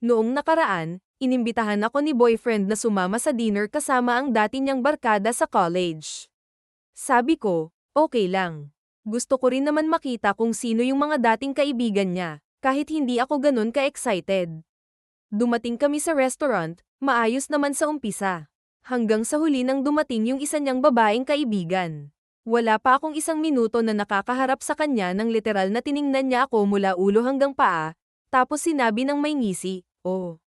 Noong nakaraan, inimbitahan ako ni boyfriend na sumama sa dinner kasama ang dati niyang barkada sa college. Sabi ko, okay lang. Gusto ko rin naman makita kung sino yung mga dating kaibigan niya, kahit hindi ako ganun ka-excited. Dumating kami sa restaurant, maayos naman sa umpisa. Hanggang sa huli nang dumating yung isa niyang babaeng kaibigan. Wala pa akong isang minuto na nakakaharap sa kanya nang literal na tiningnan niya ako mula ulo hanggang paa, tapos sinabi ng may ngisi, "Oh.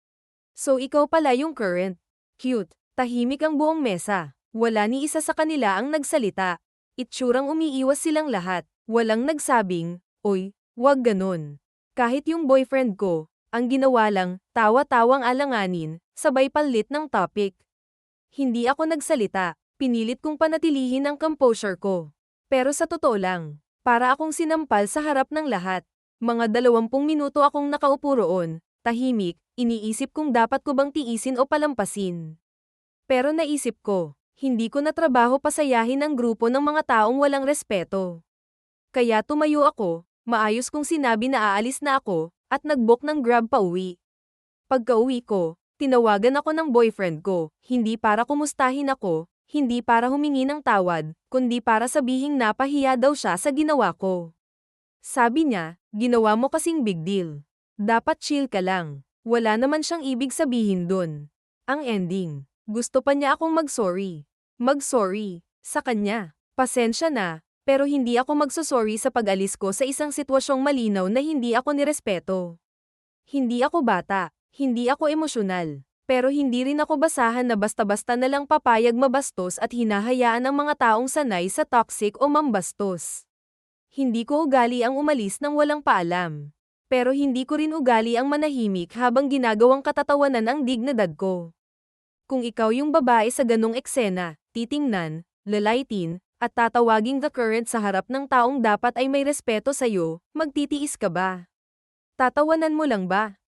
So ikaw pala yung current." Cute. Tahimik ang buong mesa. Wala ni isa sa kanila ang nagsalita. Itsurang umiiwas silang lahat. Walang nagsabing, "Oy, wag ganon." Kahit yung boyfriend ko, ang ginawa lang, tawa-tawang alanganin, sabay palit ng topic. Hindi ako nagsalita. Pinilit kong panatilihin ang composure ko. Pero sa totoo lang, para akong sinampal sa harap ng lahat. Mga 20 minuto akong nakaupo roon, tahimik, iniisip kung dapat ko bang tiisin o palampasin. Pero naisip ko, hindi ko na trabaho pasayahin ang grupo ng mga taong walang respeto. Kaya tumayo ako, maayos kong sinabi na aalis na ako, at nag-book ng Grab pauwi. Pagka-uwi ko, tinawagan ako ng boyfriend ko, hindi para kumustahin ako, hindi para humingi ng tawad, kundi para sabihing napahiya daw siya sa ginawa ko. Sabi niya, ginawa mo kasing big deal. Dapat chill ka lang. Wala naman siyang ibig sabihin dun. Ang ending, gusto pa niya akong mag-sorry. Mag-sorry. Sa kanya. Pasensya na, pero hindi ako magsosorry sa pag-alis ko sa isang sitwasyong malinaw na hindi ako nirespeto. Hindi ako bata, hindi ako emosyonal. Pero hindi rin ako basahan na basta-basta na lang papayag mabastos at hinahayaan ang mga taong sanay sa toxic o mambastos. Hindi ko ugali ang umalis nang walang paalam. Pero hindi ko rin ugali ang manahimik habang ginagawang katatawanan ang dignidad ko. Kung ikaw yung babae sa ganong eksena, titingnan, lalaitin, at tatawaging the current sa harap ng taong dapat ay may respeto sa'yo, magtitiis ka ba? Tatawanan mo lang ba?